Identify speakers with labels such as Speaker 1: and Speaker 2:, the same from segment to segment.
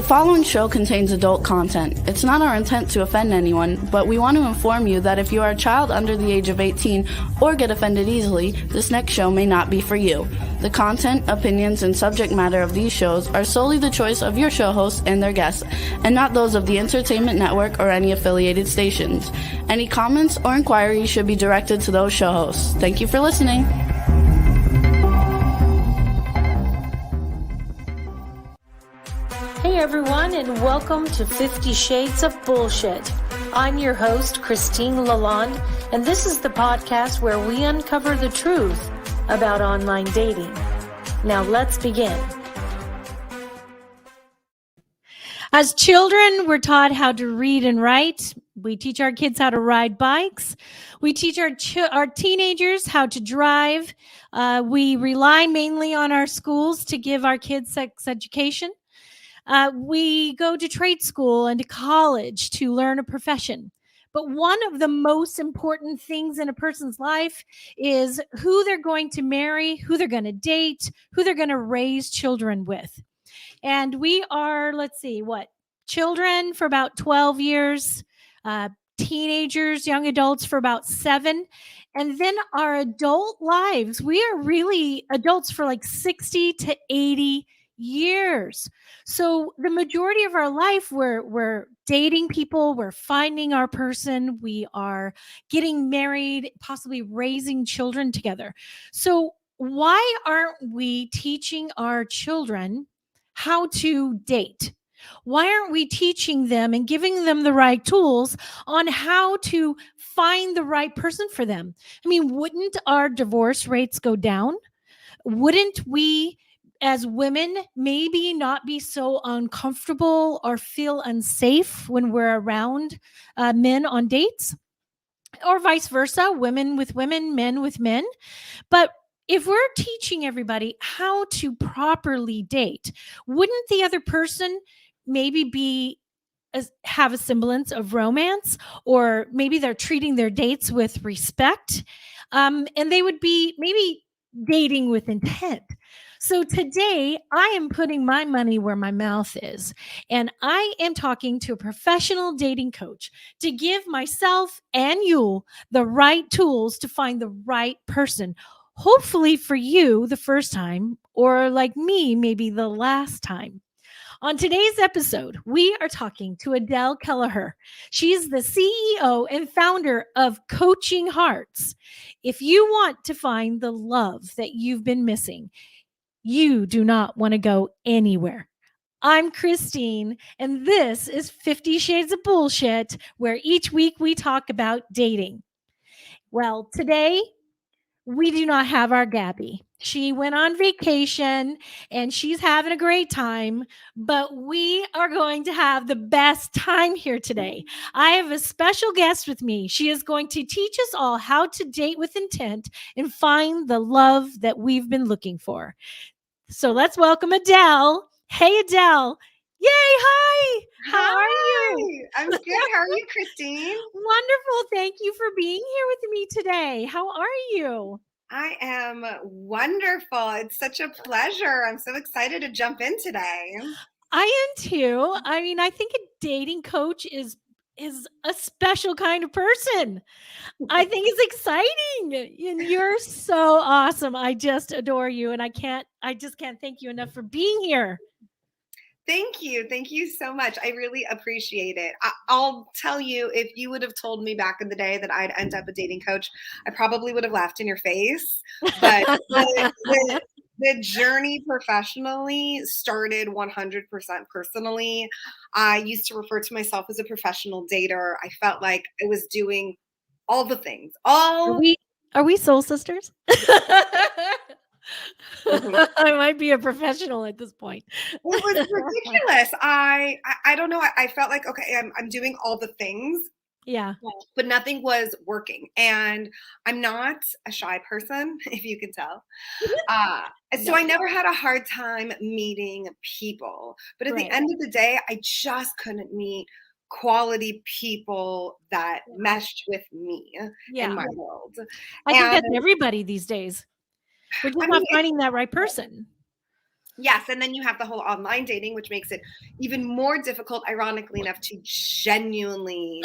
Speaker 1: following show contains adult content. It's not our intent to offend anyone, but we want to inform you that if you are a child under the age of 18 or get offended easily, this next show may not be for you. The content, opinions, and subject matter of these shows are solely the choice of your show hosts and their guests, and not those of the Entertainment Network or any affiliated stations. Any comments or inquiries should be directed to those show hosts. Thank you for listening.
Speaker 2: Hey everyone, and welcome to 50 Shades of Bullshit. I'm your host, Christine Lalonde, and this is the podcast where we uncover the truth about online dating. Now let's begin. As children, we're taught how to read and write. We teach our kids how to ride bikes. We teach our teenagers how to drive. We rely mainly on our schools to give our kids sex education. We go to trade school and to college to learn a profession. But one of the most important things in a person's life is who they're going to marry, who they're going to date, who they're going to raise children with. And we are, children for about 12 years, teenagers, young adults for about 7. And then our adult lives, we are really adults for like 60 to 80 years. So the majority of our life, we're dating people, we're finding our person, we are getting married, possibly raising children together. So why aren't we teaching our children how to date? Why aren't we teaching them and giving them the right tools on how to find the right person for them? I mean, wouldn't our divorce rates go down? Wouldn't we, as women, maybe not be so uncomfortable or feel unsafe when we're around men on dates? Or vice versa, women with women, men with men. But if we're teaching everybody how to properly date, wouldn't the other person maybe have a semblance of romance, or maybe they're treating their dates with respect, and they would be maybe dating with intent? So today I am putting my money where my mouth is, and I am talking to a professional dating coach to give myself and you the right tools to find the right person. Hopefully for you the first time, or like me, maybe the last time. On today's episode, we are talking to Adele Kelleher. She's the CEO and founder of Coaching Hearts. If you want to find the love that you've been missing, you do not want to go anywhere. I'm Christine, and this is 50 Shades of Bullshit, where each week we talk about dating. Well, today we do not have our Gabby. She went on vacation and she's having a great time, but we are going to have the best time here today. I have a special guest with me. She is going to teach us all how to date with intent and find the love that we've been looking for. So let's welcome Adele. Hey, Adele. Yay, hi. How are you?
Speaker 3: I'm good. How are you, Christine?
Speaker 2: Wonderful. Thank you for being here with me today. How are you?
Speaker 3: I am wonderful. It's such a pleasure. I'm so excited to jump in today.
Speaker 2: I am too. I mean, I think a dating coach is a special kind of person. I think it's exciting. And you're so awesome. I just adore you. And I just can't thank you enough for being here.
Speaker 3: Thank you. Thank you so much. I really appreciate it. I'll tell you, if you would have told me back in the day that I'd end up a dating coach, I probably would have laughed in your face. But the journey professionally started 100% personally. I used to refer to myself as a professional dater. I felt like I was doing all the things.
Speaker 2: Are we soul sisters? I might be a professional at this point.
Speaker 3: It was ridiculous. I don't know. I felt like, okay, I'm doing all the things.
Speaker 2: Yeah.
Speaker 3: But nothing was working. And I'm not a shy person, if you can tell. So I never had a hard time meeting people. But at the end of the day, I just couldn't meet quality people that meshed with me in my world.
Speaker 2: I think that's everybody these days. We're just not finding that right person.
Speaker 3: Yes, and then you have the whole online dating, which makes it even more difficult, ironically enough, to genuinely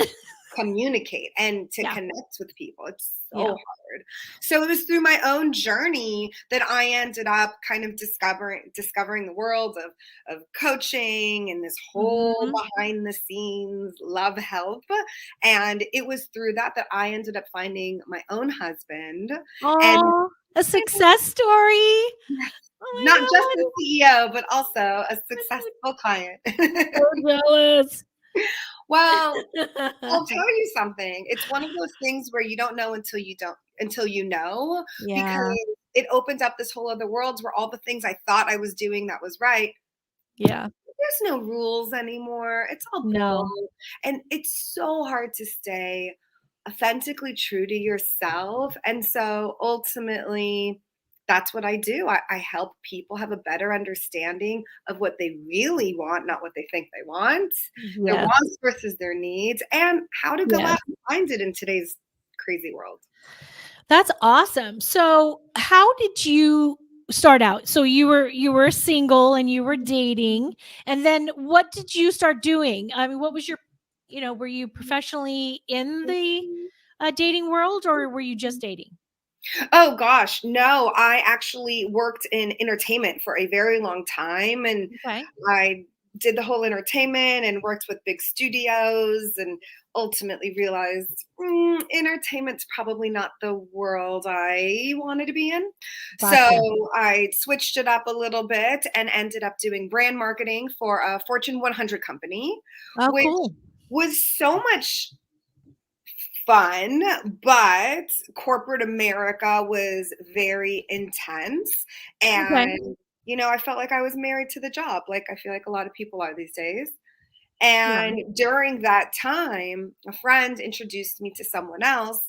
Speaker 3: communicate and to
Speaker 2: Yeah.
Speaker 3: connect with people. It's so
Speaker 2: Yeah.
Speaker 3: hard. So it was through my own journey that I ended up kind of discovering the world of coaching and this whole
Speaker 2: Mhm.
Speaker 3: behind the scenes love help. And it was through that that I ended up finding my own husband. And
Speaker 2: Oh, a success story.
Speaker 3: not just
Speaker 2: Oh
Speaker 3: the CEO, but also a successful client.
Speaker 2: my God. So
Speaker 3: Well, I'll
Speaker 2: jealous.
Speaker 3: tell you something. It's one of those things where you don't know until you know,
Speaker 2: Yeah.
Speaker 3: because it opens up this whole other world where all the things I thought I was doing that was right,
Speaker 2: Yeah.
Speaker 3: there's no rules anymore. It's all
Speaker 2: No.
Speaker 3: bull. And it's so hard to stay authentically true to yourself. And so ultimately, that's what I do. I help people have a better understanding of what they really want, not what they think they want, their
Speaker 2: Yes.
Speaker 3: wants versus their needs, and how to go
Speaker 2: Yes.
Speaker 3: out and find it in today's crazy world.
Speaker 2: That's awesome. So, how did you start out? So you were single and you were dating, and then what did you start doing? I mean, what was your, were you professionally in the dating world, or were you just dating?
Speaker 3: Oh gosh, no, I actually worked in entertainment for a very long time, and
Speaker 2: Okay.
Speaker 3: I did the whole entertainment and worked with big studios and ultimately realized entertaintment's probably not the world I wanted to be in.
Speaker 2: Gotcha.
Speaker 3: So I switched it up a little bit and ended up doing brand marketing for a Fortune 100 company,
Speaker 2: Oh,
Speaker 3: which
Speaker 2: cool.
Speaker 3: was so much fun, but corporate America was very intense.
Speaker 2: Okay.
Speaker 3: And, I felt like I was married to the job, like I feel like a lot of people are these days.
Speaker 2: Yeah.
Speaker 3: And during that time, a friend introduced me to someone else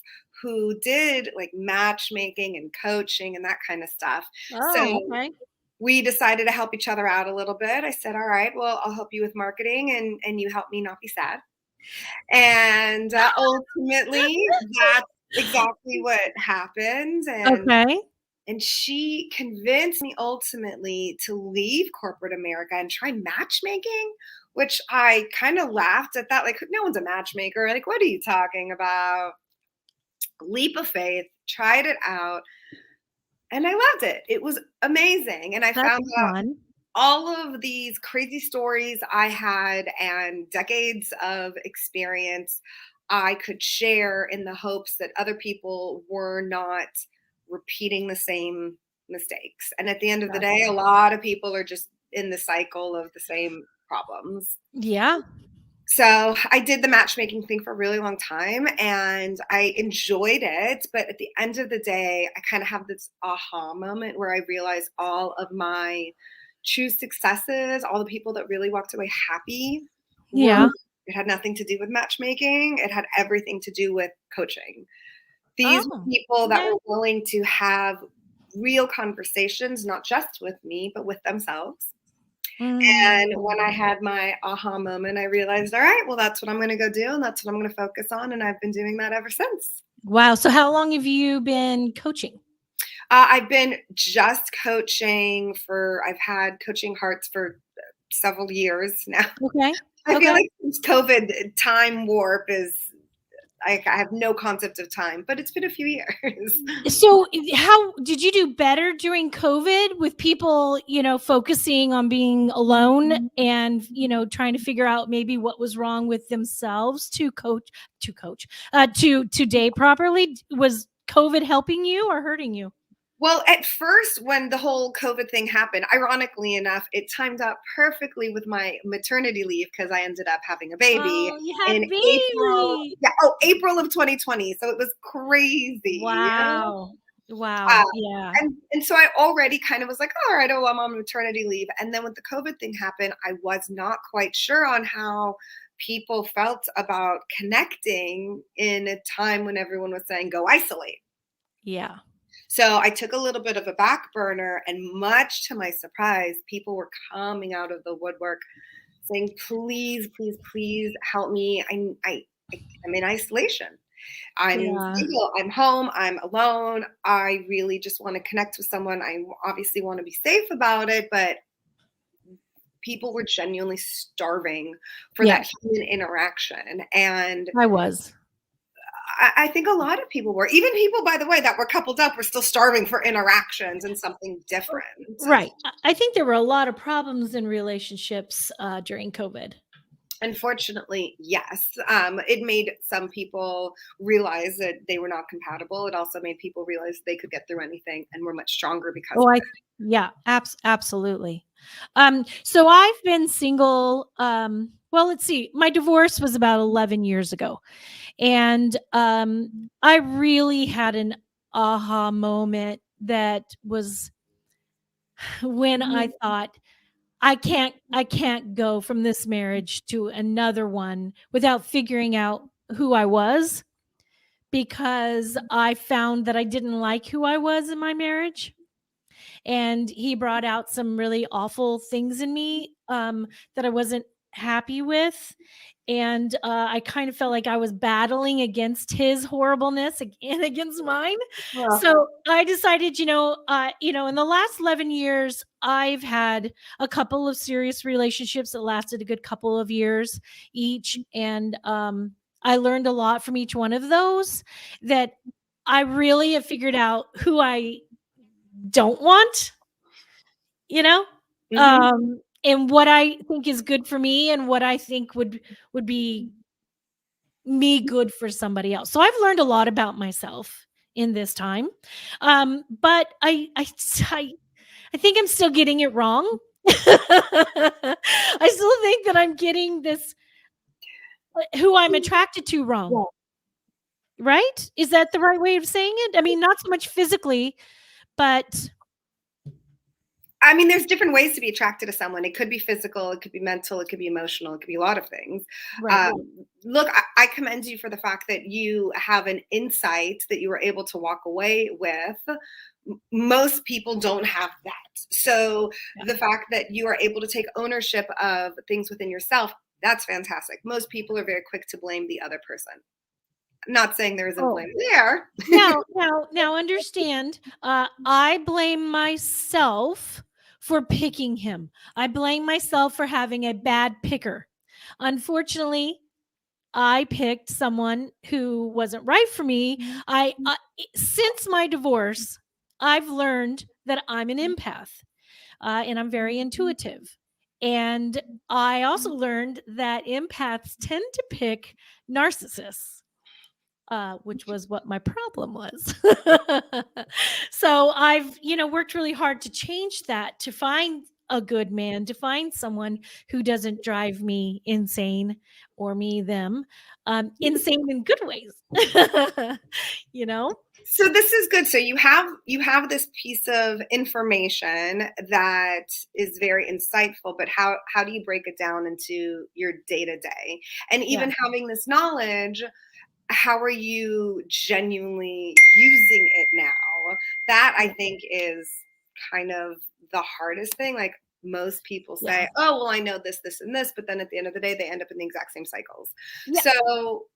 Speaker 3: who did like matchmaking and coaching and that kind of stuff.
Speaker 2: Oh,
Speaker 3: So
Speaker 2: okay.
Speaker 3: we decided to help each other out a little bit. I said, all right, well, I'll help you with marketing and you help me not be sad. And ultimately, that's exactly what happened.
Speaker 2: Okay.
Speaker 3: And she convinced me ultimately to leave corporate America and try matchmaking, which I kind of laughed at that. Like, no one's a matchmaker. Like, what are you talking about? Leap of faith, tried it out, and I loved it. It was amazing. And I
Speaker 2: That's
Speaker 3: found out
Speaker 2: fun.
Speaker 3: all of these crazy stories I had and decades of experience I could share in the hopes that other people were not repeating the same mistakes. And at the end of the day, a
Speaker 2: Gotcha.
Speaker 3: lot of people are just in the cycle of the same problems.
Speaker 2: Yeah.
Speaker 3: So I did the matchmaking thing for a really long time and I enjoyed it. But at the end of the day, I kind of have this aha moment where I realized all of my true successes, all the people that really walked away happy were,
Speaker 2: Yeah.
Speaker 3: it had nothing to do with matchmaking. It had everything to do with coaching. These were
Speaker 2: Oh,
Speaker 3: people that
Speaker 2: okay.
Speaker 3: were willing to have real conversations, not just with me, but with themselves. And when I
Speaker 2: Mm.
Speaker 3: had my aha moment, I realized, all right, well, that's what I'm going to go do. And that's what I'm going to focus on. And I've been doing that ever since.
Speaker 2: Wow. So how long have you been coaching?
Speaker 3: I've been just coaching I've had coaching hearts for several years now.
Speaker 2: Okay.
Speaker 3: I feel
Speaker 2: Okay.
Speaker 3: like since COVID, time warp is, I have no concept of time, but it's been a few years.
Speaker 2: So how did you do better during COVID with people, focusing on being alone and, trying to figure out maybe what was wrong with themselves to date properly? Was COVID helping you or hurting you?
Speaker 3: Well, at first, when the whole COVID thing happened, ironically enough, it timed out perfectly with my maternity leave because I ended up having a baby
Speaker 2: Oh, you had
Speaker 3: in
Speaker 2: a
Speaker 3: April.
Speaker 2: baby.
Speaker 3: Yeah, April of 2020. So it was crazy.
Speaker 2: Wow.
Speaker 3: Uh,
Speaker 2: Wow. Yeah.
Speaker 3: and so I already kind of was like, all right, oh, I'm on maternity leave. And then when the COVID thing happened, I was not quite sure on how people felt about connecting in a time when everyone was saying, go isolate.
Speaker 2: Yeah.
Speaker 3: So I took a little bit of a back burner, and much to my surprise, people were coming out of the woodwork saying, "Please, please, please help me. I'm in isolation. I'm
Speaker 2: Yeah.
Speaker 3: single. I'm home. I'm alone. I really just want to connect with someone. I obviously want to be safe about it, but people were genuinely starving for
Speaker 2: Yeah.
Speaker 3: that human interaction. And
Speaker 2: I was.
Speaker 3: I think a lot of people were, even people, by the way, that were coupled up were still starving for interactions and something different.
Speaker 2: Right. I think there were a lot of problems in relationships during COVID.
Speaker 3: Unfortunately, yes. It made some people realize that they were not compatible. It also made people realize they could get through anything and were much stronger because
Speaker 2: Oh,
Speaker 3: of it.
Speaker 2: yeah, absolutely. So I've been single. Well, let's see. My divorce was about 11 years ago. And I really had an aha moment that was when I thought, I can't go from this marriage to another one without figuring out who I was, because I found that I didn't like who I was in my marriage. And he brought out some really awful things in me that I wasn't happy with. And I kind of felt like I was battling against his horribleness and against mine.
Speaker 3: Well,
Speaker 2: So I decided, in the last 11 years, I've had a couple of serious relationships that lasted a good couple of years each. And I learned a lot from each one of those, that I really have figured out who I don't want, you know,
Speaker 3: mhm.
Speaker 2: and what I think is good for me and what I think would be me good for somebody else. So I've learned a lot about myself in this time. But I think I'm still getting it wrong. I still think that I'm getting this who I'm attracted to wrong. Right? Is that the right way of saying it? I mean, not so much physically, but
Speaker 3: I mean, there's different ways to be attracted to someone. It could be physical, it could be mental, it could be emotional, it could be a lot of things.
Speaker 2: right.
Speaker 3: Look, I commend you for the fact that you have an insight that you were able to walk away with. Most people don't have that. So
Speaker 2: Yeah.
Speaker 3: the fact that you are able to take ownership of things within yourself, that's fantastic. Most people are very quick to blame the other person. Not saying there isn't
Speaker 2: Oh,
Speaker 3: blame there.
Speaker 2: now understand, I blame myself for picking him. I blame myself for having a bad picker. Unfortunately, I picked someone who wasn't right for me. Since my divorce, I've learned that I'm an empath, and I'm very intuitive. And I also learned that empaths tend to pick narcissists, which was what my problem was. So I've, worked really hard to change that, to find a good man, to find someone who doesn't drive me insane, or me, them, insane in good ways. you know?
Speaker 3: So this is good. So you have this piece of information that is very insightful, but how do you break it down into your day to day? And
Speaker 2: Yeah.
Speaker 3: even having this knowledge, how are you genuinely using it now? That I think is kind of the hardest thing. Like most people
Speaker 2: Yeah.
Speaker 3: say, oh, well, I know this, this, and this, but then at the end of the day, they end up in the exact same cycles.
Speaker 2: Yeah.
Speaker 3: So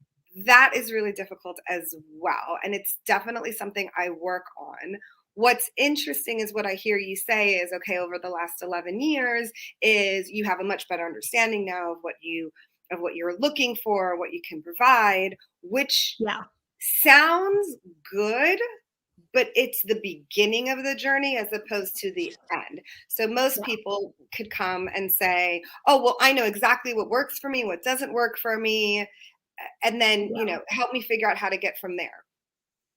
Speaker 3: that is really difficult as well. And it's definitely something I work on. What's interesting is what I hear you say is, okay, over the last 11 years is you have a much better understanding now of what you're looking for, what you can provide, which
Speaker 2: Yeah.
Speaker 3: sounds good, but it's the beginning of the journey as opposed to the end. So most
Speaker 2: Yeah.
Speaker 3: people could come and say, "Oh, well, I know exactly what works for me, what doesn't work for me, and then,
Speaker 2: Yeah.
Speaker 3: help me figure out how to get from there."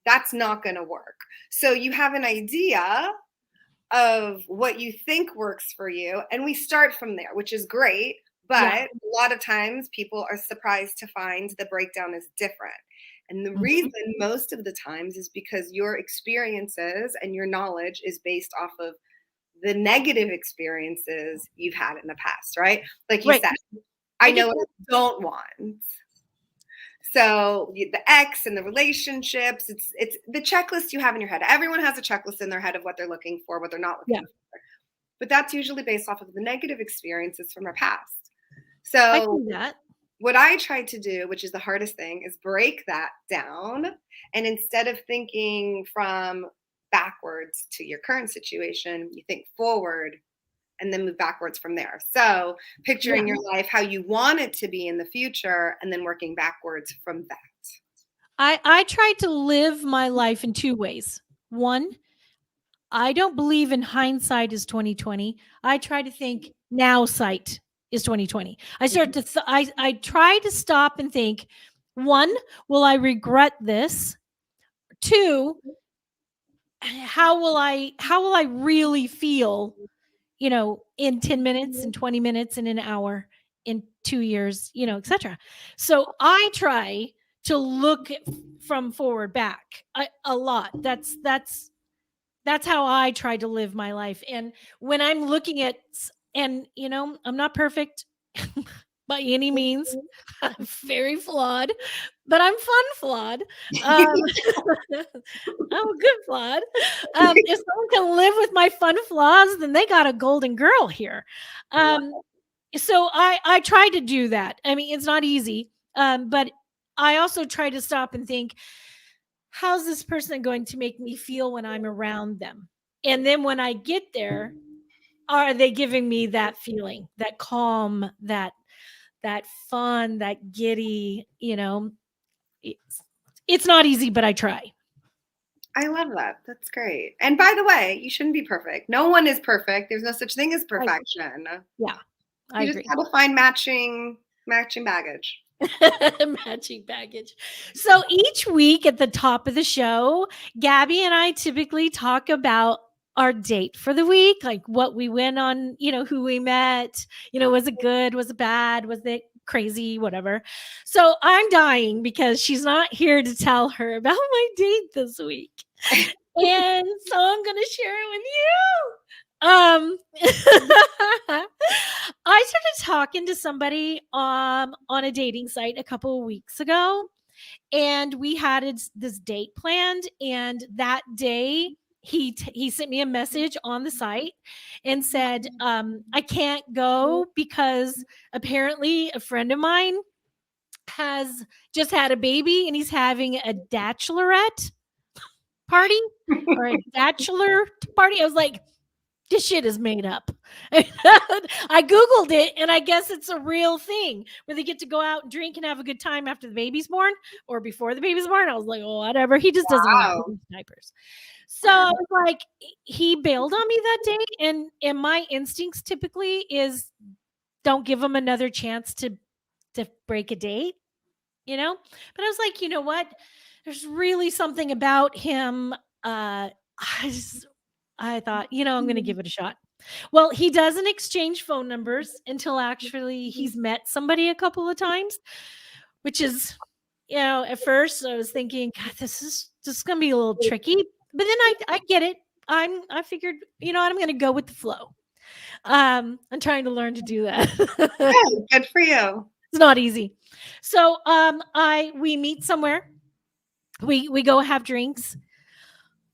Speaker 3: That's not going to work. So you have an idea of what you think works for you, and we start from there, which is great.
Speaker 2: Yeah.
Speaker 3: But a lot of times people are surprised to find the breakdown is different. And the reason
Speaker 2: Mhm.
Speaker 3: most of the times is because your experiences and your knowledge is based off of the negative experiences you've had in the past, right? Like you
Speaker 2: Right.
Speaker 3: said, I
Speaker 2: I get
Speaker 3: know what
Speaker 2: that.
Speaker 3: I don't want. So the ex and the relationships, it's the checklist you have in your head. Everyone has a checklist in their head of what they're looking for, what they're not
Speaker 2: Yeah.
Speaker 3: looking for. But that's usually based off of the negative experiences from our past.
Speaker 2: I
Speaker 3: So
Speaker 2: see that.
Speaker 3: what I try to do, which is the hardest thing, is break that down. And instead of thinking from backwards to your current situation, you think forward and then move backwards from there. So picturing your life how you want it to be in the future and then working backwards from that.
Speaker 2: I try to live my life in two ways. One, I don't believe in hindsight is 2020. I try to think now sight is 2020. I start to I try to stop and think, one, will I regret this? Two, how will I really feel, in 10 minutes, in 20 minutes, in an hour, in 2 years, etc. So I try to look from forward back a lot. That's how I try to live my life. And when I'm looking at, and I'm not perfect by any means. I'm very flawed, but I'm fun flawed. I'm a good flawed. If someone can live with my fun flaws, then they got a golden girl here. So I try to do that. I mean, it's not easy, but I also try to stop and think, how's this person going to make me feel when I'm around them? And then when I get there, are they giving me that feeling, that calm, that fun, that giddy, it's not easy, but I try.
Speaker 3: I love that. That's great. And by the way, you shouldn't be perfect. No one is perfect. There's no such thing as perfection.
Speaker 2: Yeah, I
Speaker 3: You
Speaker 2: agree.
Speaker 3: just gotta find matching baggage.
Speaker 2: Matching baggage. So each week at the top of the show, Gabby and I typically talk about our date for the week, like what we went on, who we met, was it good? Was it bad? Was it crazy? Whatever. So I'm dying because she's not here to tell her about my date this week. And so I'm going to share it with you. I started talking to somebody on a dating site a couple of weeks ago, and we had this date planned. And that day, he sent me a message on the site and said, I can't go because apparently a friend of mine has just had a baby and he's having a bachelorette party or a bachelor party. I was like, this shit is made up. I Googled it, and I guess it's a real thing where they get to go out and drink and have a good time after the baby's born or before the baby's born. I was like, oh, whatever. He just doesn't want to use diapers. So I was like, he bailed on me that day. And my instincts typically is don't give him another chance to break a date, But I was like, you know what? There's really something about him. I thought, I'm going to give it a shot. Well, he doesn't exchange phone numbers until actually he's met somebody a couple of times, which is, at first I was thinking, God, this is going to be a little tricky. But then I get it. I figured, I'm going to go with the flow. I'm trying to learn to do that.
Speaker 3: Good for you.
Speaker 2: It's not easy. So we meet somewhere. We go have drinks.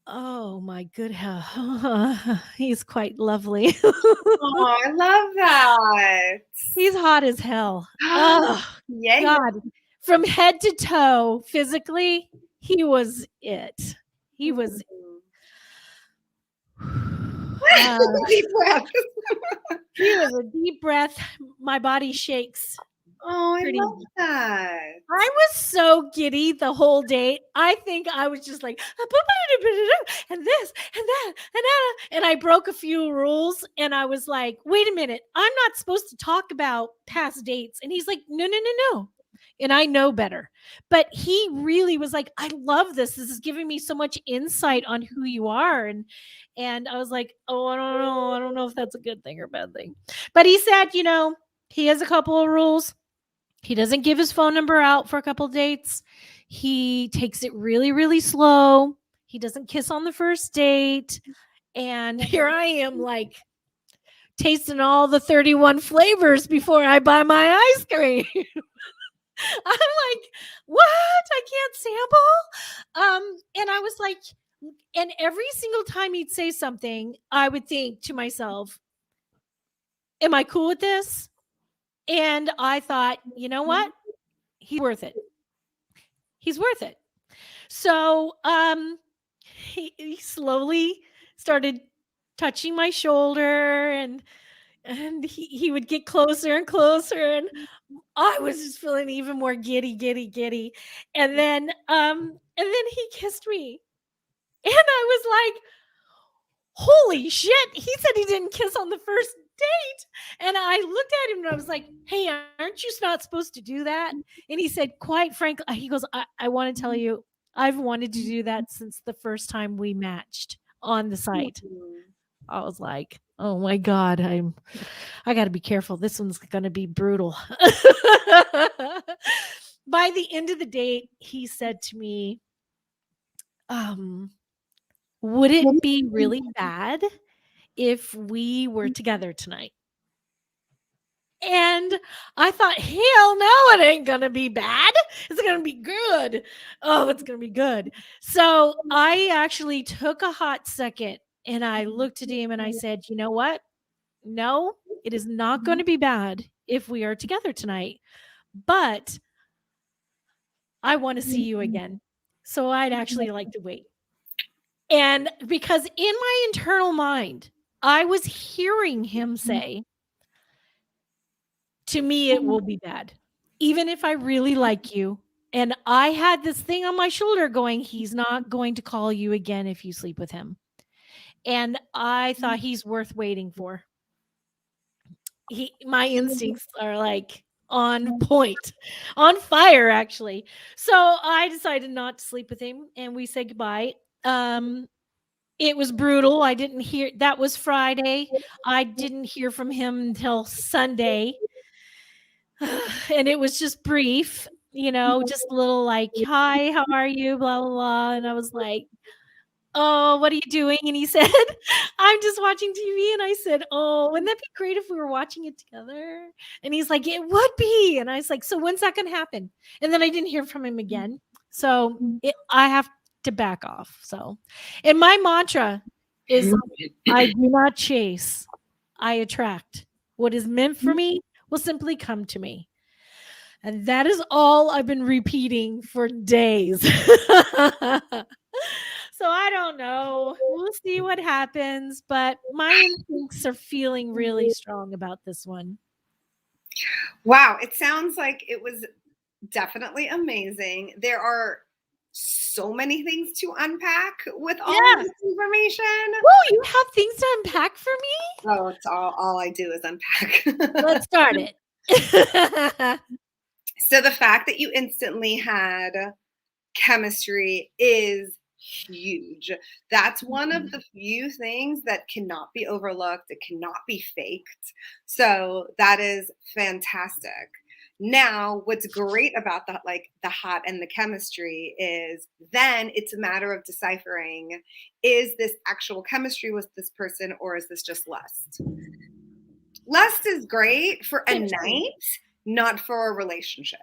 Speaker 2: Oh my good hell. He's quite lovely.
Speaker 3: Oh, I love that.
Speaker 2: He's hot as hell. Oh,
Speaker 3: Yay.
Speaker 2: God. From head to toe, physically, he was it. He was
Speaker 3: Deep breath.
Speaker 2: he was a deep breath. My body shakes.
Speaker 3: Oh, I love that.
Speaker 2: I was so giddy the whole date. I think I was just like, and this, and that, and that. And I broke a few rules. And I was like, wait a minute. I'm not supposed to talk about past dates. And he's like, no. And I know better. But he really was like, I love this. This is giving me so much insight on who you are. And I was like, oh, I don't know. I don't know if that's a good thing or a bad thing. But he said, he has a couple of rules. He doesn't give his phone number out for a couple of dates. He takes it really, really slow. He doesn't kiss on the first date. And here I am, like, tasting all the 31 flavors before I buy my ice cream. I'm like, what? I can't sample? And I was like, and every single time he'd say something, I would think to myself, am I cool with this? And I thought, you know what? He's worth it. He's worth it. So he slowly started touching my shoulder and and he would get closer and closer, and I was just feeling even more giddy. And then he kissed me. And I was like, holy shit. He said he didn't kiss on the first date. And I looked at him and I was like, hey, aren't you not supposed to do that? And he said, quite frankly, he goes, I want to tell you, I've wanted to do that since the first time we matched on the site. I was like, oh my God, I got to be careful. This one's going to be brutal. By the end of the date, he said to me, would it be really bad if we were together tonight? And I thought, hell no, it ain't going to be bad. It's going to be good. Oh, it's going to be good. So I actually took a hot second and I looked at him and I said, you know what? No, it is not going to be bad if we are together tonight, but I want to see you again. So I'd actually like to wait. And because in my internal mind, I was hearing him say, to me, it will be bad, even if I really like you. And I had this thing on my shoulder going, he's not going to call you again if you sleep with him. And I thought he's worth waiting for. My instincts are like on point, on fire, actually. So I decided not to sleep with him and we said goodbye. It was brutal. I didn't hear, that was Friday. I didn't hear from him until Sunday. And it was just brief, just a little like, hi, how are you? Blah, blah, blah. And I was like, oh, what are you doing? And he said, I'm just watching TV. And I said, oh, wouldn't that be great if we were watching it together? And he's like, it would be. And I was like, so when's that going to happen? And then I didn't hear from him again. So I have to back off. So, and my mantra is I do not chase, I attract. What is meant for me will simply come to me. And that is all I've been repeating for days. So I don't know. We'll see what happens, but my instincts are feeling really strong about this one.
Speaker 3: Wow, it sounds like it was definitely amazing. There are so many things to unpack with all of this information.
Speaker 2: Whoa, you have things to unpack for me?
Speaker 3: Oh, it's all I do is unpack.
Speaker 2: Let's start it.
Speaker 3: So the fact that you instantly had chemistry is huge. That's one of the few things that cannot be overlooked. It cannot be faked. So that is fantastic. Now, what's great about the hot and the chemistry is then it's a matter of deciphering, is this actual chemistry with this person or is this just lust? Lust is great for a night, not for a relationship.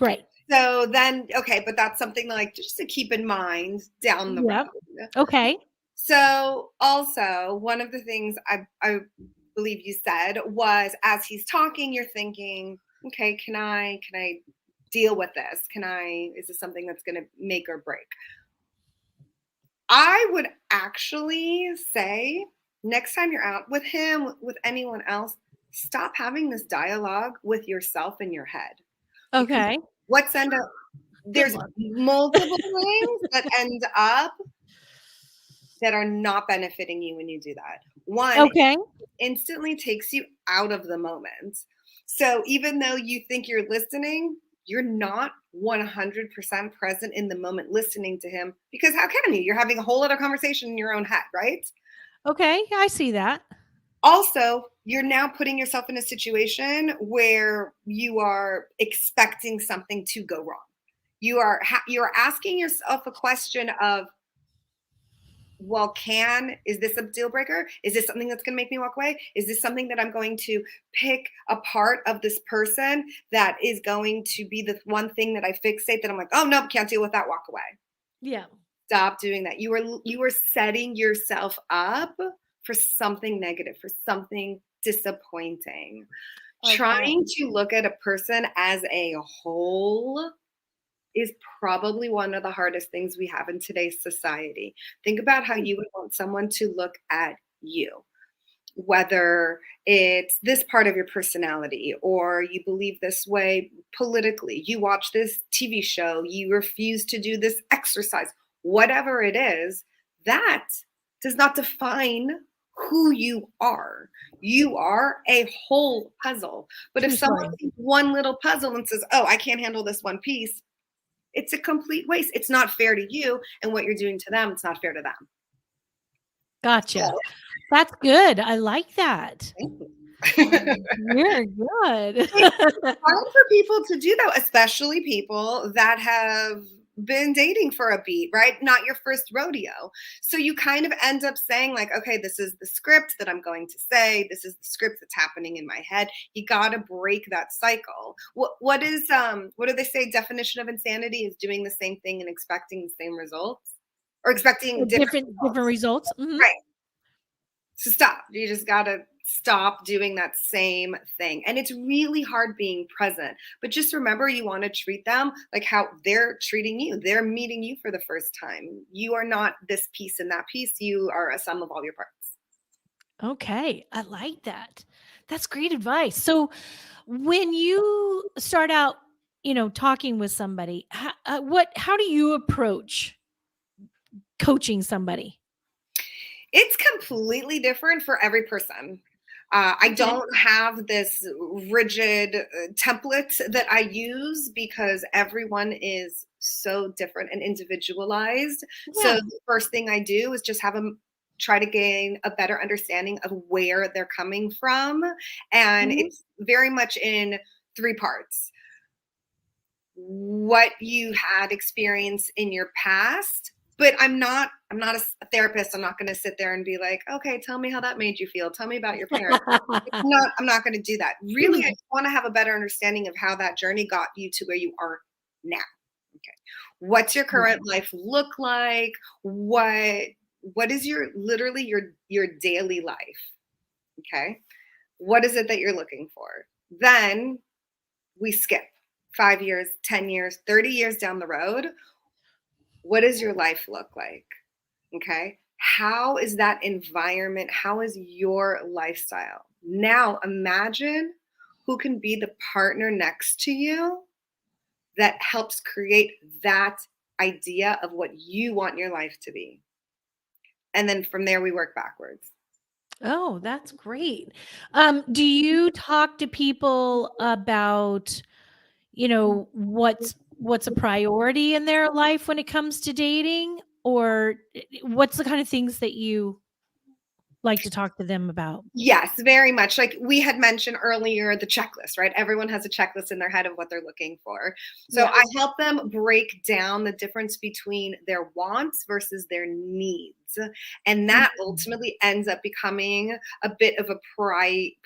Speaker 2: Right.
Speaker 3: So then, okay, but that's something like just to keep in mind down the road.
Speaker 2: Okay.
Speaker 3: So also one of the things I believe you said was as he's talking, you're thinking, okay, can I deal with this? Is this something that's going to make or break? I would actually say next time you're out with him, with anyone else, stop having this dialogue with yourself in your head.
Speaker 2: Okay.
Speaker 3: There's multiple things that end up that are not benefiting you when you do that. One, it instantly takes you out of the moment. So even though you think you're listening, you're not 100% present in the moment listening to him, because how can you? You're having a whole other conversation in your own head, right?
Speaker 2: Okay, I see that.
Speaker 3: Also, you're now putting yourself in a situation where you are expecting something to go wrong. You are asking yourself a question of, well, is this a deal breaker? Is this something that's going to make me walk away? Is this something that I'm going to pick a part of this person that is going to be the one thing that I fixate that I'm like, oh, no, can't deal with that, walk away.
Speaker 2: Yeah.
Speaker 3: Stop doing that. You are setting yourself up for something negative, for something disappointing. Okay. Trying to look at a person as a whole is probably one of the hardest things we have in today's society. Think about how you would want someone to look at you. whether it's this part of your personality or you believe this way politically, you watch this TV show, you refuse to do this exercise, whatever it is, that does not define who you are. You are a whole puzzle. But if
Speaker 2: True
Speaker 3: someone
Speaker 2: story.
Speaker 3: sees one little puzzle and says, oh, I can't handle this one piece, it's a complete waste. It's not fair to you. And what you're doing to them, it's not fair to them.
Speaker 2: Gotcha. That's good. I like that.
Speaker 3: So,
Speaker 2: You're good.
Speaker 3: it's hard for people to do though, especially people that have been dating for a beat, right? Not your first rodeo. So you kind of end up saying like, okay, this is the script that I'm going to say. This is the script that's happening in my head. You got to break that cycle. What do they say? Definition of insanity is doing the same thing and expecting the same results, or expecting different
Speaker 2: different results.
Speaker 3: results. Right. So stop. You just got to stop doing that same thing. And it's really hard being present. But just remember, you want to treat them like how they're treating you. They're meeting you for the first time. You are not this piece and that piece. You are a sum of all your parts.
Speaker 2: Okay, I like that. That's great advice. So when you start out, talking with somebody, how do you approach coaching somebody?
Speaker 3: It's completely different for every person. I don't have this rigid template that I use because everyone is so different and individualized. So
Speaker 2: Yeah.
Speaker 3: the first thing I do is just have them try to gain a better understanding of where they're coming from. And
Speaker 2: Mhm.
Speaker 3: it's very much in three parts: what you had experience in your past. But I'm not a therapist. I'm not going to sit there and be like, okay, tell me how that made you feel, tell me about your parents. I'm not going to do that. Really, I just want to have a better understanding of how that journey got you to where you are now. Okay, what's your current life look like? What is literally your daily life? Okay, what is it that you're looking for? Then we skip 5 years, 10 years, 30 years down the road. What does your life look like? Okay. How is that environment? How is your lifestyle? Now imagine who can be the partner next to you that helps create that idea of what you want your life to be. And then from there, we work backwards.
Speaker 2: Oh, that's great. Do you talk to people about, what's a priority in their life when it comes to dating, or what's the kind of things that you like to talk to them about?
Speaker 3: Yes, very much. Like we had mentioned earlier, the checklist, right? Everyone has a checklist in their head of what they're looking for. So I
Speaker 2: Yes.
Speaker 3: help them break down the difference between their wants versus their needs. And that
Speaker 2: Mhm.
Speaker 3: ultimately ends up becoming a bit of a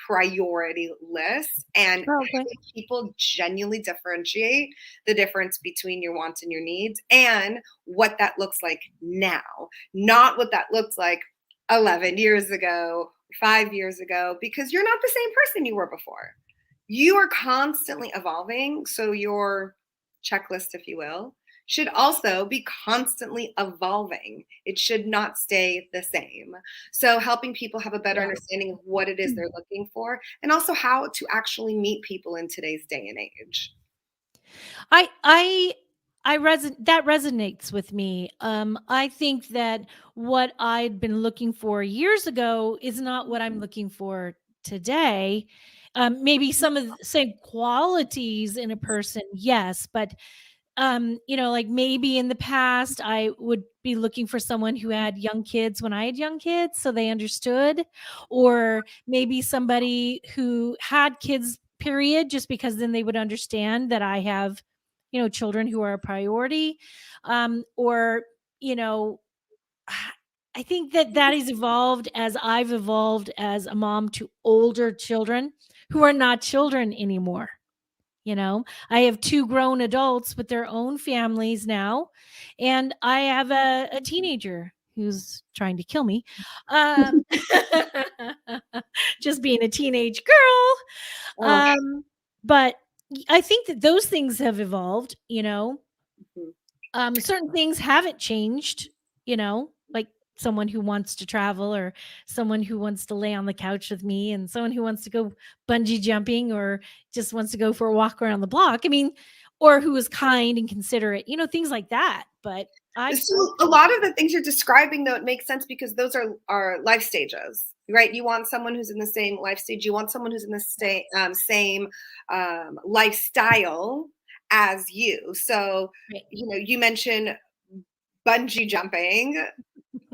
Speaker 3: priority list. And
Speaker 2: Oh, okay.
Speaker 3: having people genuinely differentiate the difference between your wants and your needs and what that looks like now, not what that looks like 11 years ago, 5 years ago, because you're not the same person you were before. You are constantly evolving. So your checklist, if you will, should also be constantly evolving. It should not stay the same. So helping people have a better
Speaker 2: Yeah.
Speaker 3: understanding of what it is they're looking for and also how to actually meet people in today's day and age.
Speaker 2: I I that resonates with me. I think that what I'd been looking for years ago is not what I'm looking for today. Maybe some of the same qualities in a person, yes, but like maybe in the past I would be looking for someone who had young kids when I had young kids so they understood, or maybe somebody who had kids period just because then they would understand that I have children who are a priority, or you know I think that that has evolved as I've evolved as a mom to older children who are not children anymore. I have two grown adults with their own families now, and I have a teenager who's trying to kill me. Um, just being a teenage girl.
Speaker 3: Oh,
Speaker 2: But I think that those things have evolved.
Speaker 3: mhm.
Speaker 2: Certain things haven't changed, like someone who wants to travel, or someone who wants to lay on the couch with me, and someone who wants to go bungee jumping, or just wants to go for a walk around the block. I mean, or who is kind and considerate, things like that. But
Speaker 3: So a lot of the things you're describing, though, it makes sense because those are life stages, right? You want someone who's in the same life stage. You want someone who's in the same lifestyle as you. So,
Speaker 2: right.
Speaker 3: you mentioned bungee jumping.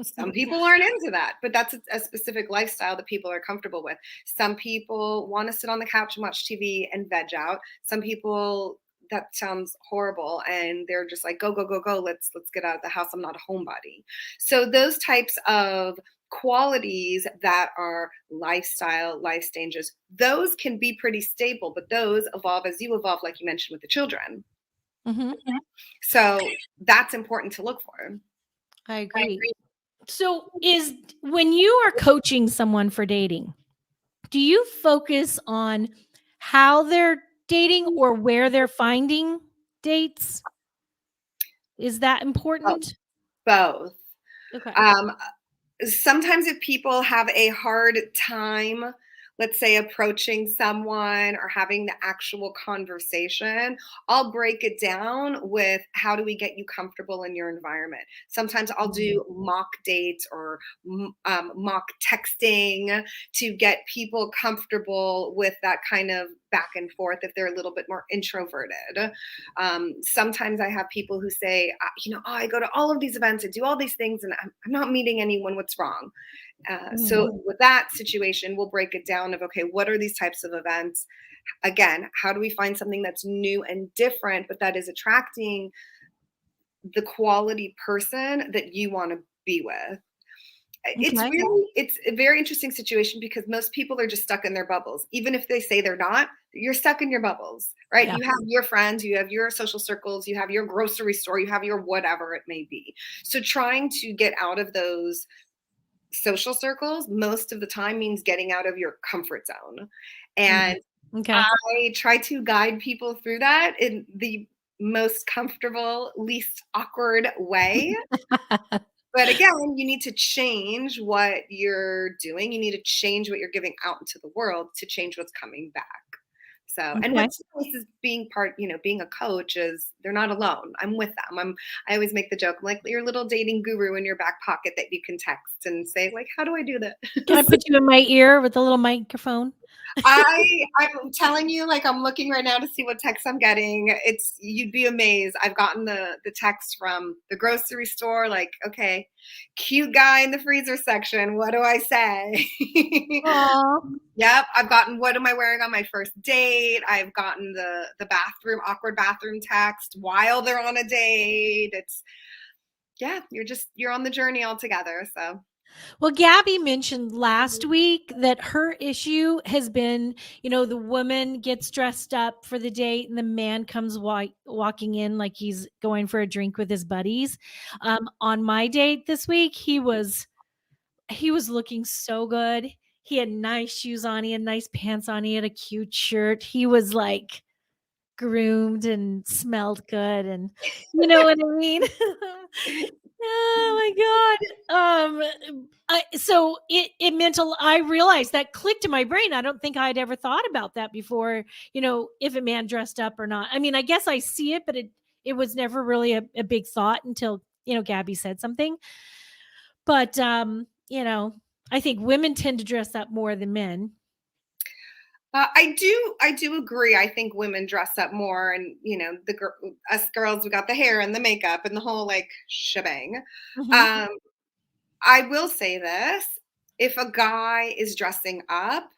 Speaker 3: Some people aren't into that, but that's a specific lifestyle that people are comfortable with. Some people want to sit on the couch and watch TV and veg out. Some people, that sounds horrible, and they're just like, go, go, go, go. Let's get out of the house. I'm not a homebody. So those types of qualities that are lifestyle, life stages, those can be pretty stable, but those evolve as you evolve, like you mentioned with the children.
Speaker 2: Mm-hmm.
Speaker 3: So that's important to look for.
Speaker 2: I agree. So when you are coaching someone for dating, do you focus on how they're dating or where they're finding dates? Is that important?
Speaker 3: Both.
Speaker 2: Okay.
Speaker 3: Sometimes if people have a hard time, let's say approaching someone or having the actual conversation, I'll break it down with how do we get you comfortable in your environment. Sometimes I'll do mock dates or mock texting to get people comfortable with that kind of back and forth if they're a little bit more introverted. Sometimes I have people who say, I go to all of these events and do all these things and I'm not meeting anyone. What's wrong? So with that situation, we'll break it down of, okay, what are these types of events? Again, how do we find something that's new and different, but that is attracting the quality person that you want to be with? It's a very interesting situation because most people are just stuck in their bubbles. Even if they say they're not, you're stuck in your bubbles, right?
Speaker 2: Yeah.
Speaker 3: You have your friends, you have your social circles, you have your grocery store, you have your whatever it may be. So trying to get out of those social circles most of the time means getting out of your comfort zone. And I try to guide people through that in the most comfortable, least awkward way. But again, you need to change what you're doing. You need to change what you're giving out into the world to change what's coming back. So, and what's nice is being being a coach is they're not alone. I'm with them. I always make the joke, I'm like your little dating guru in your back pocket that you can text and say, like, how do I do that?
Speaker 2: Can I put you in my ear with a little microphone?
Speaker 3: I'm telling you, like, I'm looking right now to see what text I'm getting. You'd be amazed. I've gotten the text from the grocery store, like, okay, cute guy in the freezer section. What do I say? Yep. I've gotten, what am I wearing on my first date? I've gotten the awkward bathroom text while they're on a date. You're on the journey all together. So.
Speaker 2: Well, Gabby mentioned last week that her issue has been, the woman gets dressed up for the date and the man comes walking in like he's going for a drink with his buddies. On my date this week, he was looking so good. He had nice shoes on. He had nice pants on. He had a cute shirt. He was like groomed and smelled good. And you know what I mean? Oh my God. So it meant I realized that clicked in my brain. I don't think I'd ever thought about that before, if a man dressed up or not. I mean, I guess I see it, but it was never really a big thought until, Gabby said something. But, I think women tend to dress up more than men.
Speaker 3: I do agree. I think women dress up more, and us girls, we got the hair and the makeup and the whole like shebang. I will say this: if a guy is dressing up,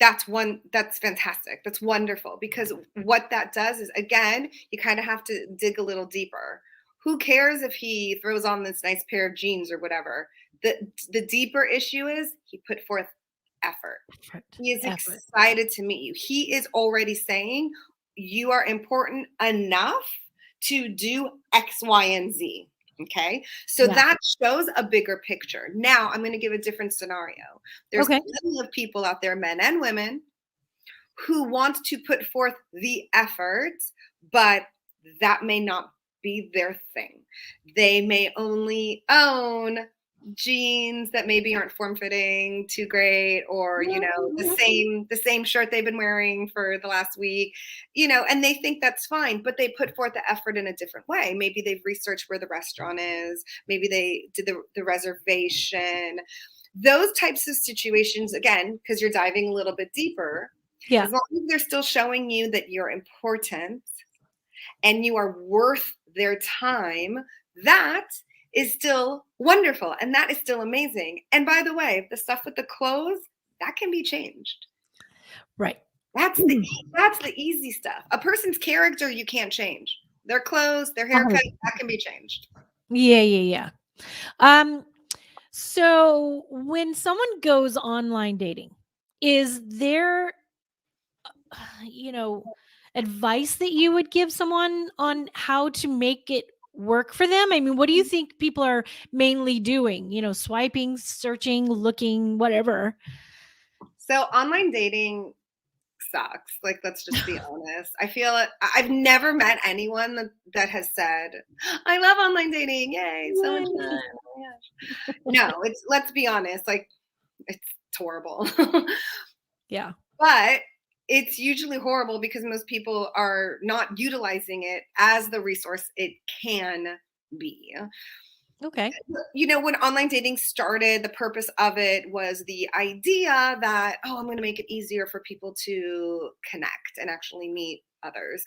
Speaker 3: that's fantastic. That's wonderful, because what that does is, again, you kind of have to dig a little deeper. Who cares if he throws on this nice pair of jeans or whatever? The deeper issue is he put forth effort. He is excited to meet you. He is already saying you are important enough to do X, Y, and Z. Okay. So that shows a bigger picture. Now I'm going to give a different scenario. There's plenty of people out there, men and women, who want to put forth the effort, but that may not be their thing. They may only own jeans that maybe aren't form-fitting too great, or the same shirt they've been wearing for the last week, and they think that's fine, but they put forth the effort in a different way. Maybe they've researched where the restaurant is, maybe they did the reservation. Those types of situations, again, because you're diving a little bit deeper, as long as they're still showing you that you're important and you are worth their time, that is still wonderful, and that is still amazing. And by the way, the stuff with the clothes, that can be changed.
Speaker 2: Right.
Speaker 3: That's the easy stuff. A person's character you can't change. Their clothes, their haircut, that can be changed.
Speaker 2: Yeah. So when someone goes online dating, is there advice that you would give someone on how to make it work for them? I mean, what do you think people are mainly doing? Swiping, searching, looking, whatever.
Speaker 3: So online dating sucks. Like, let's just be honest. I feel it. I've never met anyone that has said, I love online dating. Yay, so much fun. Oh my gosh. No, let's be honest. Like, it's horrible.
Speaker 2: Yeah.
Speaker 3: But it's usually horrible because most people are not utilizing it as the resource it can be.
Speaker 2: Okay.
Speaker 3: When online dating started, the purpose of it was the idea that, I'm going to make it easier for people to connect and actually meet others.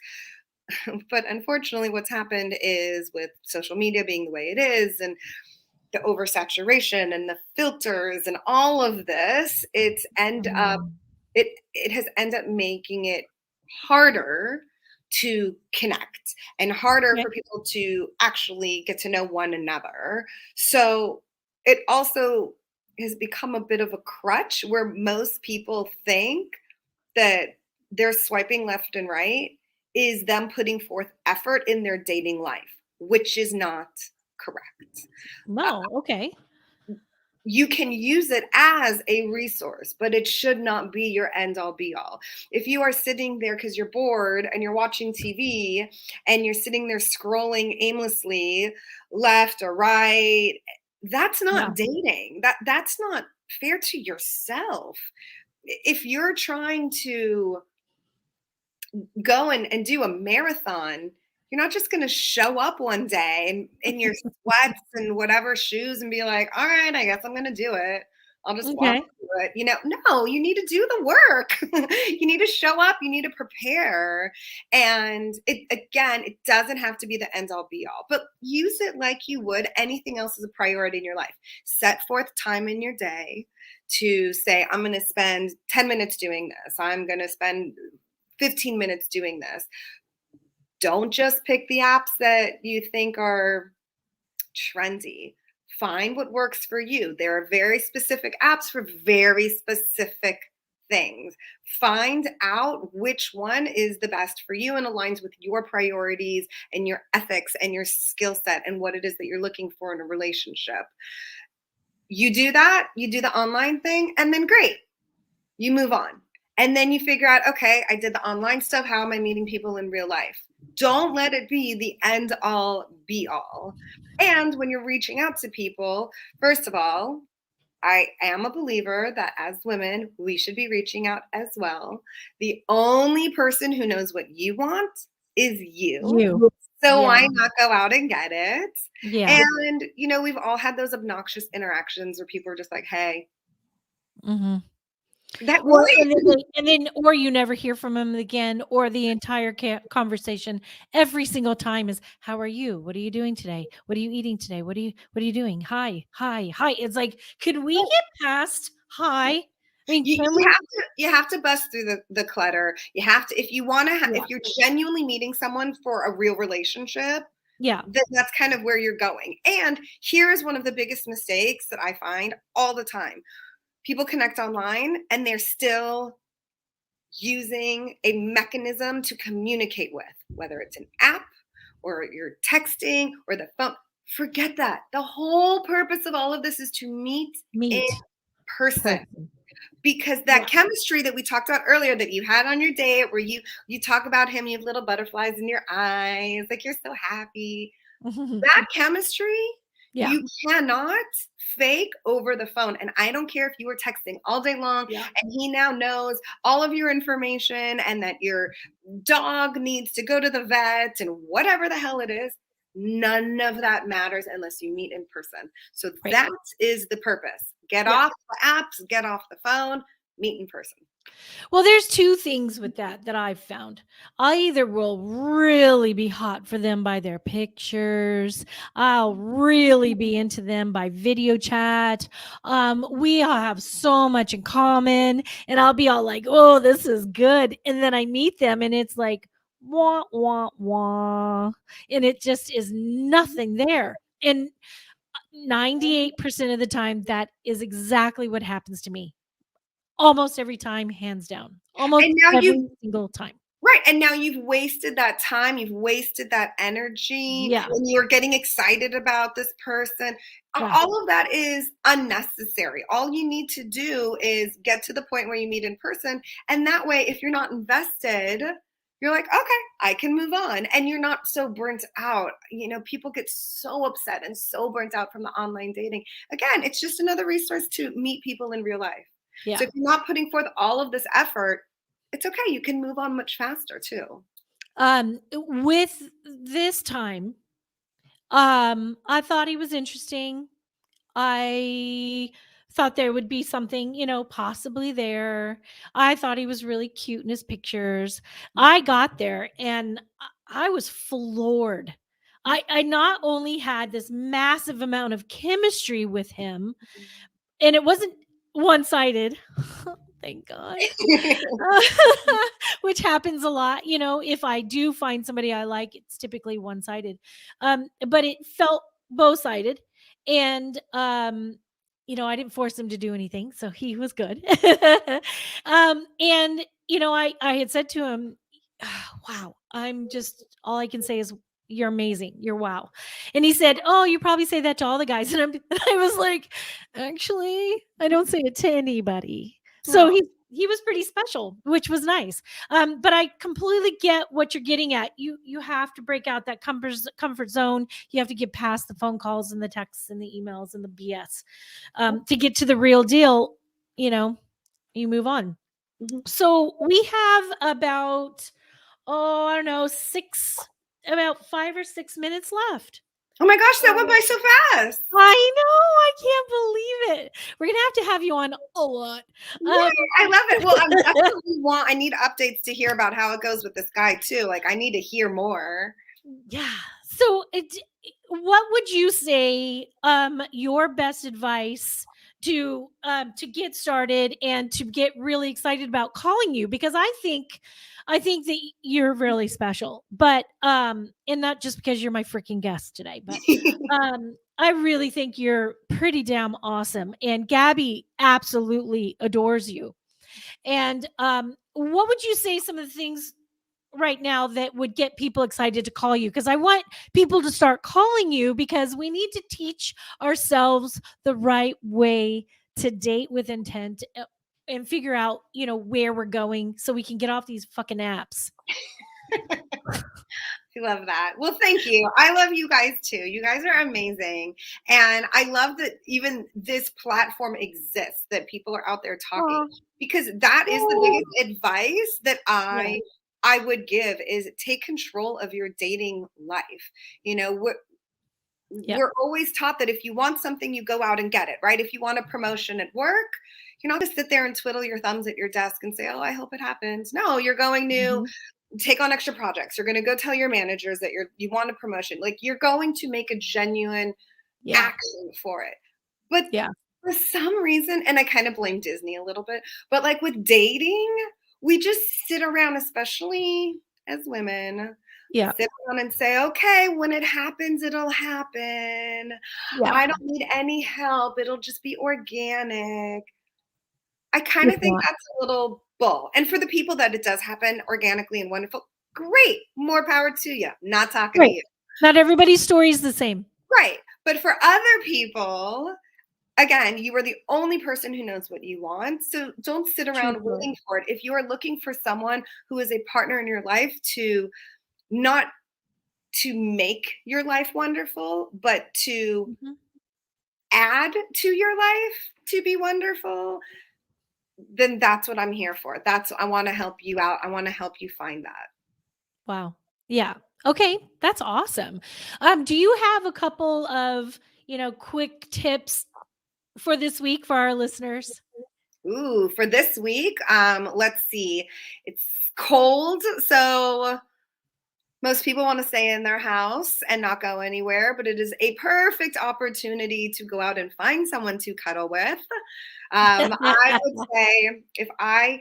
Speaker 3: But unfortunately, what's happened is, with social media being the way it is, and the oversaturation and the filters and all of this, it has ended up making it harder to connect and harder for people to actually get to know one another. So it also has become a bit of a crutch, where most people think that their swiping left and right is them putting forth effort in their dating life, which is not correct.
Speaker 2: No. Okay.
Speaker 3: You can use it as a resource, but it should not be your end all be all. If you are sitting there because you're bored and you're watching TV and you're sitting there scrolling aimlessly left or right, that's not dating. That's not fair to yourself. If you're trying to go and do a marathon, you're not just going to show up one day in your sweats and whatever shoes and be like, all right, I guess I'm going to do it. I'll just walk through it. No, you need to do the work. You need to show up. You need to prepare. And it doesn't have to be the end all be all, but use it like you would anything else as a priority in your life. Set forth time in your day to say, I'm going to spend 10 minutes doing this. I'm going to spend 15 minutes doing this. Don't just pick the apps that you think are trendy. Find what works for you. There are very specific apps for very specific things. Find out which one is the best for you and aligns with your priorities and your ethics and your skill set and what it is that you're looking for in a relationship. You do that, you do the online thing, and then great, you move on. And then you figure out, okay, I did the online stuff. How am I meeting people in real life? Don't let it be the end all be all. And when you're reaching out to people, first of all, I am a believer that as women, we should be reaching out as well. The only person who knows what you want is you. So why not go out and get it?
Speaker 2: Yeah.
Speaker 3: And, we've all had those obnoxious interactions where people are just like, hey, that
Speaker 2: or you never hear from them again, or the entire conversation every single time is, how are you? What are you doing today? What are you eating today? What are you doing? Hi. It's like, could we get past hi? I mean,
Speaker 3: you have to bust through the clutter. You have to, if you want to, if you're genuinely meeting someone for a real relationship, then that's kind of where you're going. And here is one of the biggest mistakes that I find all the time. People connect online and they're still using a mechanism to communicate with, whether it's an app or you're texting or the phone. Forget that. The whole purpose of all of this is to meet in person. Because that chemistry that we talked about earlier that you had on your date, where you talk about him, you have little butterflies in your eyes, like you're so happy. That chemistry
Speaker 2: Yeah.
Speaker 3: You cannot fake over the phone. And I don't care if you were texting all day long and he now knows all of your information and that your dog needs to go to the vet and whatever the hell it is. None of that matters unless you meet in person. So
Speaker 2: Right.
Speaker 3: that is the purpose. Get off the apps, get off the phone, meet in person.
Speaker 2: Well, there's two things with that I've found. I either will really be hot for them by their pictures. I'll really be into them by video chat. We all have so much in common, and I'll be all like, "Oh, this is good." And then I meet them, and it's like, "Wah wah wah," and it just is nothing there. And 98% of the time, that is exactly what happens to me. Almost every time, hands down. Almost
Speaker 3: And now
Speaker 2: every single time.
Speaker 3: right. And now you've wasted that time, you've wasted that energy,
Speaker 2: Yeah.
Speaker 3: and you're getting excited about this person.
Speaker 2: Yeah.
Speaker 3: All of that is unnecessary. All you need to do is get to the point where you meet in person. And that way, if you're not invested, you're like, okay, I can move on. And you're not so burnt out. People get so upset and so burnt out from the online dating. Again, it's just another resource to meet people in real life.
Speaker 2: Yeah.
Speaker 3: So if you're not putting forth all of this effort, it's okay. You can move on much faster too.
Speaker 2: With this time, I thought he was interesting. I thought there would be something, possibly there. I thought he was really cute in his pictures. I got there and I was floored. I not only had this massive amount of chemistry with him, and it wasn't one-sided. Thank God. Which happens a lot. If I do find somebody I like, it's typically one-sided. But it felt both-sided. And I didn't force him to do anything, so he was good. And I had said to him, wow, I'm just all I can say is you're amazing. You're wow. And he said, "Oh, you probably say that to all the guys." And I was like, "Actually, I don't say it to anybody." So
Speaker 3: No.
Speaker 2: he was pretty special, which was nice. But I completely get what you're getting at. You have to break out that comfort zone. You have to get past the phone calls and the texts and the emails and the BS to get to the real deal. You move on.
Speaker 3: Mhm.
Speaker 2: So we have about I don't know, about 5 or 6 minutes left.
Speaker 3: Oh my gosh, that went by so fast.
Speaker 2: I know, I can't believe it. We're gonna have you on a lot.
Speaker 3: Yay, I love it. Well, I need updates to hear about how it goes with this guy too. Like I need to hear more.
Speaker 2: Yeah. So what would you say your best advice to get started and to get really excited about calling you? Because I think that you're really special, but and not just because you're my freaking guest today, but I really think you're pretty damn awesome, and Gabby absolutely adores you. And what would you say some of the things right now that would get people excited to call you? Because I want people to start calling you, because we need to teach ourselves the right way to date with intent and figure out, where we're going so we can get off these fucking apps.
Speaker 3: I love that. Well, thank you. I love you guys too. You guys are amazing. And I love that even this platform exists, that people are out there talking, because that is the biggest advice that I would give is take control of your dating life. We're always taught that if you want something, you go out and get it, right? If you want a promotion at work, you're not going to sit there and twiddle your thumbs at your desk and say, oh, I hope it happens. No, you're going to take on extra projects. You're going to go tell your managers that you want a promotion. Like you're going to make a genuine action for it. But for some reason, and I kind of blame Disney a little bit, but like with dating, we just sit around, especially as women, sit down and say, okay, when it happens, it'll happen. I don't need any help. It'll just be organic. I kind of think that's a little bull. And for the people that it does happen organically and wonderful, great. More power to you. Not talking to you.
Speaker 2: Not everybody's story is the same.
Speaker 3: Right. But for other people, again, you are the only person who knows what you want. So don't sit around waiting for it. If you are looking for someone who is a partner in your life to not to make your life wonderful, but to
Speaker 2: Mhm.
Speaker 3: add to your life to be wonderful, then that's what I'm here for. I want to help you out. I want to help you find that.
Speaker 2: Wow. Yeah. Okay. That's awesome. Do you have a couple of, quick tips for this week for our listeners?
Speaker 3: Ooh, for this week, let's see. It's cold, so most people want to stay in their house and not go anywhere, but it is a perfect opportunity to go out and find someone to cuddle with. I would say if I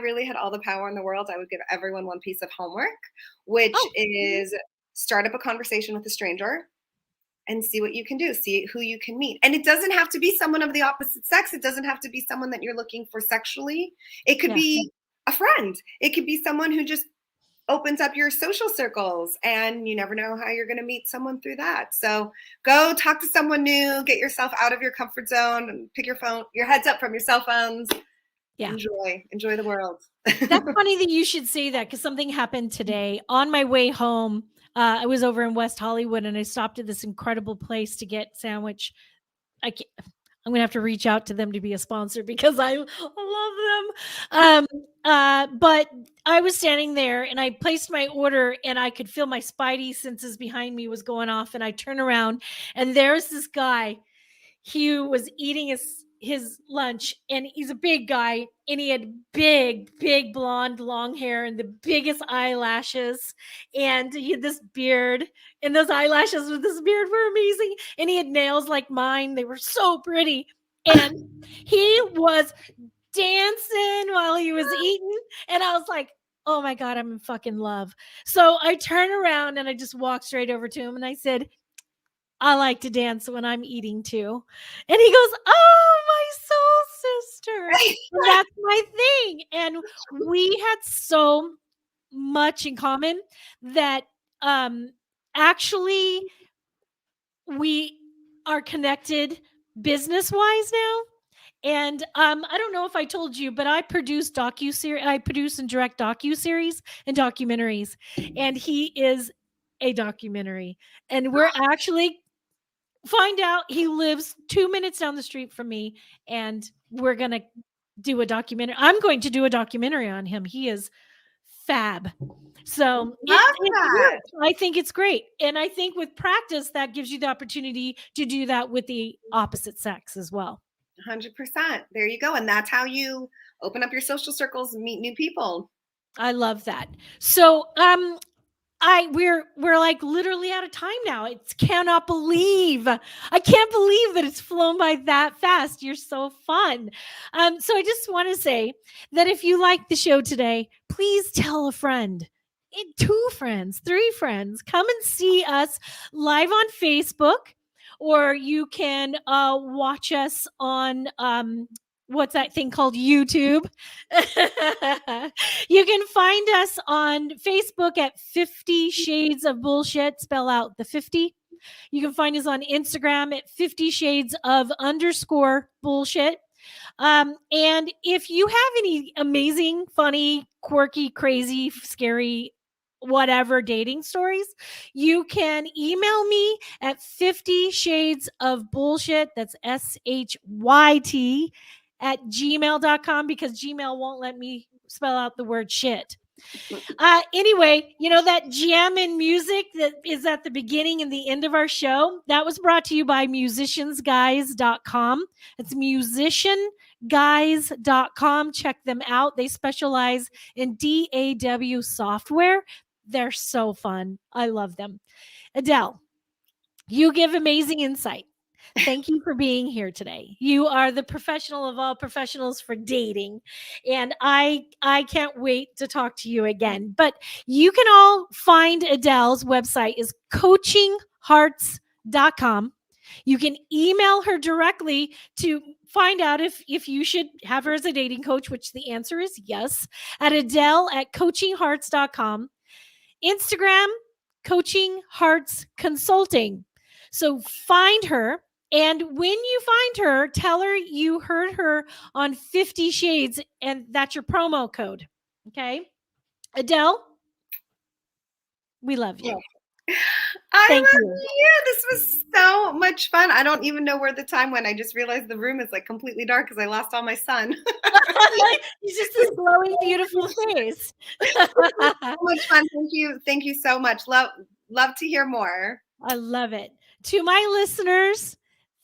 Speaker 3: really had all the power in the world, I would give everyone one piece of homework, which
Speaker 2: Oh,
Speaker 3: is start up a conversation with a stranger and see what you can do, see who you can meet. And it doesn't have to be someone of the opposite sex. It doesn't have to be someone that you're looking for sexually. It could
Speaker 2: yeah.
Speaker 3: be a friend. It could be someone who just opens up your social circles, and you never know how you're going to meet someone through that. So go talk to someone new, get yourself out of your comfort zone, and pick your heads up from your cell phones.
Speaker 2: Yeah.
Speaker 3: Enjoy the world.
Speaker 2: That's funny that you should say that, because something happened today on my way home. I was over in West Hollywood and I stopped at this incredible place to get sandwich. I'm going to have to reach out to them to be a sponsor because I love them. But I was standing there and I placed my order and I could feel my spidey senses behind me was going off. And I turn around and there's this guy. He was eating his lunch, and he's a big guy, and he had big blonde long hair and the biggest eyelashes, and he had this beard, and those eyelashes with this beard were amazing, and he had nails like mine. They were so pretty, and he was dancing while he was eating, and I was like, oh my God, I'm in fucking love. So I turned around and I just walked straight over to him and I said, I like to dance when I'm eating too. And he goes, oh, my soul sister. And that's my thing. And we had so much in common that actually we are connected business wise now. And I don't know if I told you, but I produce and direct docu-series and documentaries. And he is a documentary. And we're actually find out he lives 2 minutes down the street from me, and we're going to do a documentary. I'm going to do a documentary on him. He is fab. So it works. I think it's great. And I think with practice, that gives you the opportunity to do that with the opposite sex as well.
Speaker 3: 100%. There you go. And that's how you open up your social circles and meet new people.
Speaker 2: I love that. So, we're like literally out of time now. I can't believe that it's flown by that fast. You're so fun. So I just want to say that if you like the show today, please tell a friend, 2 friends, 3 friends, come and see us live on Facebook, or you can watch us on what's that thing called? YouTube. You can find us on Facebook at 50 Shades of Bullshit. Spell out the 50. You can find us on Instagram at 50 Shades of _bullshit. And if you have any amazing, funny, quirky, crazy, scary, whatever dating stories, you can email me at 50 Shades of Bullshit. That's SHYT @gmail.com, because Gmail won't let me spell out the word shit. Anyway, that jam in music that is at the beginning and the end of our show, that was brought to you by musiciansguys.com. It's musicianguys.com. Check them out. They specialize in DAW software. They're so fun. I love them. Adele, you give amazing insight. Thank you for being here today. You are the professional of all professionals for dating. And I can't wait to talk to you again. But you can all find Adele's website is coachinghearts.com. You can email her directly to find out if you should have her as a dating coach, which the answer is yes, at Adele at coachinghearts.com. Instagram, Coaching Hearts Consulting. So find her. And when you find her, tell her you heard her on 50 Shades, and that's your promo code. Okay? Adele, we love you.
Speaker 3: I
Speaker 2: Thank
Speaker 3: love
Speaker 2: you.
Speaker 3: you. This was so much fun. I don't even know where the time went. I just realized the room is like completely dark because I lost all my sun.
Speaker 2: He's just this glowing, beautiful face.
Speaker 3: So much fun. Thank you. Thank you so much. Love to hear more.
Speaker 2: I love it. To my listeners,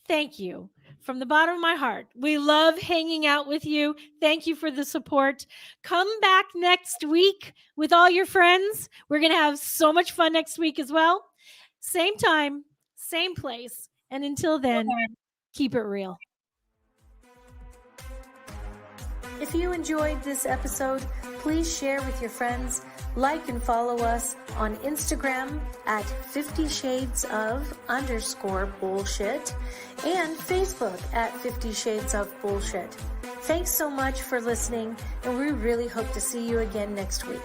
Speaker 2: thank you from the bottom of my heart. We love hanging out with you. Thank you for the support. Come back next week with all your friends. We're going to have so much fun next week as well. Same time, same place. And until then, keep it real. If you enjoyed this episode, please share with your friends, like and follow us on Instagram at 50 Shades of _bullshit and Facebook at 50 Shades of Bullshit. Thanks so much for listening, and we really hope to see you again next week.